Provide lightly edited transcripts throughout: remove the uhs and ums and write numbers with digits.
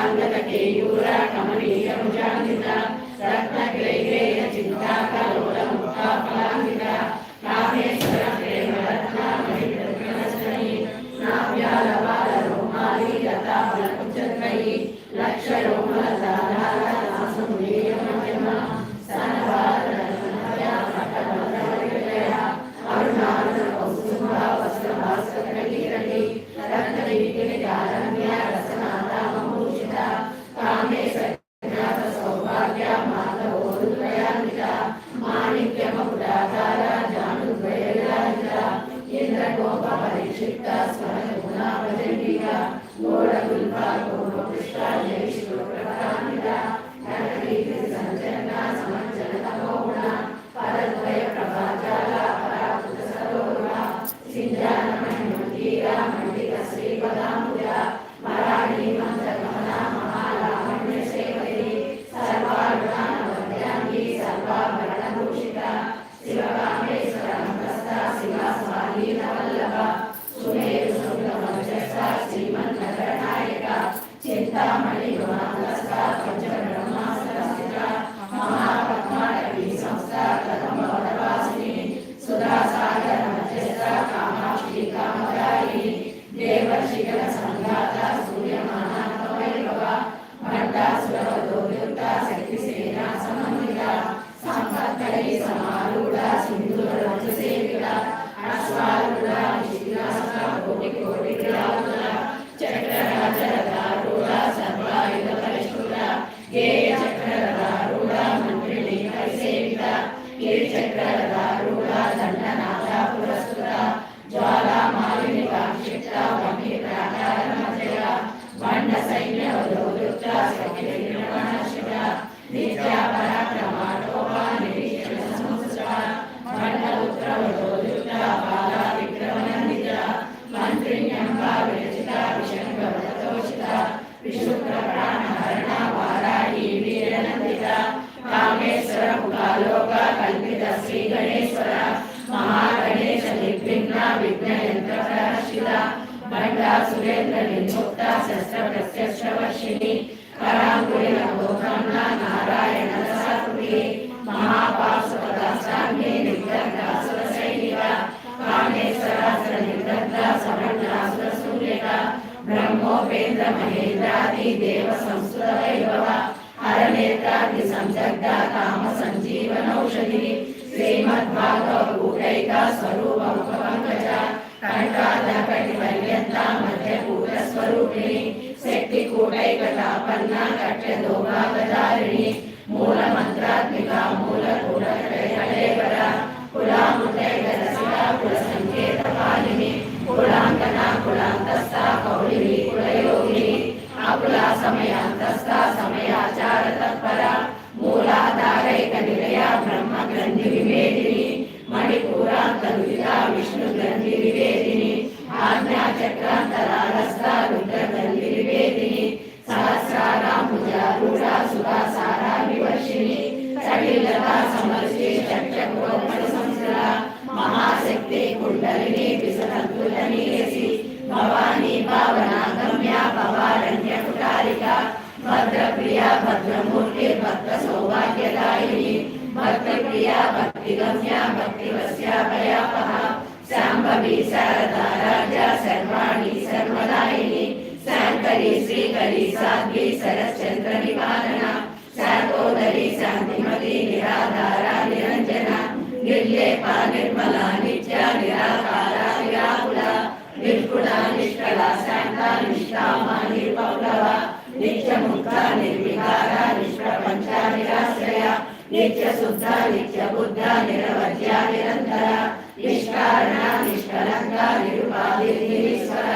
దివ్యాంగత కేయూర కమనీయ భుజాన్విత రత్నగ్రైగ్రేయ చింతాకలోల ముక్తాఫలాన్విత కామేశ్వర ప్రేమరత్నామణి ప్రజ్ఞనశ్రీ నావ్యాలవాల రోమాలి లతాఫలకుచత్రయీ లక్షరోమలధారాల నాసములేయమధ్యమ సనవాదనవ్యా పట్టమలవిలయ అరుణారుణ కౌస్తుభ వస్త్రభాస్కరకీరణి రత్నదీపిని కారణ్య రసనాదామభూషిత కామే సజ్ఞాత సౌభాగ్య మాధవోరుద్రయాన్విత మాణిక్యమకుటాధార జానుద్వయవిరాజిత ఇంద్రగోప పరిక్షిప్త స్మరగుణావజండిక గోడగుల్ప గోపృష్ట జైష్ణుప్రభాన్విత నటరీతి సంచలన సమర్జన తమోగుణ పరద్వయ ప్రభాజాల పరాకృత సరోరుణ సింజానమణి మండీర మండిత శ్రీపదాంబుజ మరాఠీ మంత్రగమన మహాలావణ్య సేవరి సర్వారుణానవద్యాంగి సర్వాభరణభూషిత శివకామేశ్వర హస్త శివాస్వాధీన వల్లభ సుమేరు శృంగమజస్త శ్రీమన్నగరనాయక చింతామణి గుణాంగస్త పంచబ్రహ్మాస్త మహాపద్మారవి సంస్థ కదమవనవాసిని సుధాసాగర మధ్యస్థ కామాక్షి కామదాయిని దేవర్షిగణ సంఘాత సూర్యమానవైభవ భట్టాసురవదోయుక్త శక్తిసేన సమన్విత సంపత్కరీ సమారూఢ సింధుర సేవిత అశ్వారూఢ విశిలాస్త కోటి కోటి క్రియావుల చక్రరాజరథారూఢ సర్వాయుధ పరిష్కృత గేయ చక్రరథారూఢ మంత్రిణి పరిసేవిత గిరిచక్రరథారూఢ దండనాథ పురస్కృత జ్వాలామాలిని కాక్షిప్త వంటి ప్రాకార మధ్యగ బండ సైన్యవదోయుక్త శక్తిర్ణశివ నిత్యా పరాక్రమాటోప నిరీక్షణ సముత్సవ బండపుత్రవదోయుక్త బాలా విక్రమనందిత మంత్రిణ్యంబా విరచిత విశంగవదతోషిత విశుక్ర ప్రాణహరణ వారాహి వీరనందిత కామేశ్వర ముఖాలోక కల్పిత శ్రీ గణేశ్వర మహాగణేశ నిర్విఘ్న విఘ్నయంత్ర ప్రహర్షిత బండా సురేంద్ర నిర్ముక్త శస్త్ర ప్రత్యక్షవర్షిణి కరాంగుళిన గోకర్ణ నారాయణ సకృతి మహాపాశుపదాష్టాంగే నిర్దగ్ధాసుర సైనిక కామేశ్వరాసుర నిర్దగ్ధ సమర్థాసుర సూర్యక బ్రహ్మోపేంద్ర మహేంద్రాది దేవ సంస్కృత వైభవ హరనేత్రాది సందగ్ధ కామ సంజీవనౌషధి శ్రీమద్భాగవకూటైక స్వరూప ముఖ పంకజ కంఠాధకటి పర్యంత మధ్యకూట స్వరూపిణి శక్తి కూటైక తాపన్న కట్యదోభాగధారిణి మూల మంత్రాత్మిక మూల కూట కళేవర కులాముటైక రసిక కుల సంకేత పాలిని కులాంకన కులాంతస్థ కౌళిని కులయోగిని అకుల సమయాంతస్థ సమయాచార తత్పర మూలాధారైక నిలయ బ్రహ్మ గ్రంథి వివేదిని మణిపూరాంతరుదిత విష్ణు గ్రంథి వివేదిని ఆజ్ఞాచక్రాంతరాగస్థ రుద్ర గ్రంథి వివేదిని సహస్రారాంబుజారూఢ సుధాసారా వివర్షిణి సడిలతా సమర్చి చక్రకోపణ సంస్థల మహాశక్తి కుండలిని విసనంతుల నీయసి భవానీ భావనాగమ్య భవారణ్య కుటారిక భద్రప్రియ భద్రమూర్తి భక్త సౌభాగ్యదాయిని భక్తిప్రియ భక్తిగమ్య భక్తివస్యాభయాపహ శాంభవి శారదారాజ సర్వాణి సర్వదాయిని శాంకరి శ్రీకరి సాధ్వి శరశ్చంద్ర నివారణ శాంతోదరి శాంతిమతి నిరాధార నిరంజన నిర్లేప నిర్మల నిత్య నిరాకార నిరాకుల నిర్గుణ నిష్కళ శాంత నిష్కామ నిర్పౌరవ నిత్యముక్త నిర్వికార నిష్ప్రపంచ నిరాశ్రయ నిత్య శుద్ధ నిత్య బుద్ధ నిరవధ్య నిరంతర నిష్కారణ నిష్కలంక నిరుపాధి నిరీశ్వర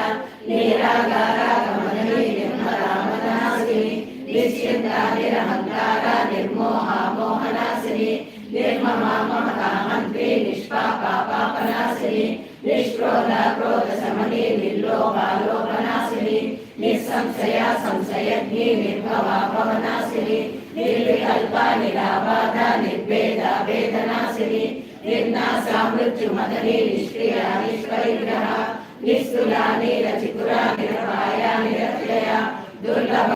నిరాగార గమని నిర్మలామనాశిని నిశ్చింత నిరహంకార నిర్మోహ మోహనాశిని నిర్మమ మమతా మంత్రి నిష్పాప పాపనాశిని నిష్క్రోధ క్రోధ సమని నిర్లోభాలోభనాశిని నిస్సంశయ సంశయజ్ఞి నిర్భవ భవనాశిని నిర్వికల్ప నిరాబాధ నిర్భేద వేదనాశిని నిర్నాశ మృత్యుమదని నిష్క్రియ నిష్పరిగ్రహ నిస్తుల నిరచితుర నిరపాయ నిరత్యయ దుర్లభ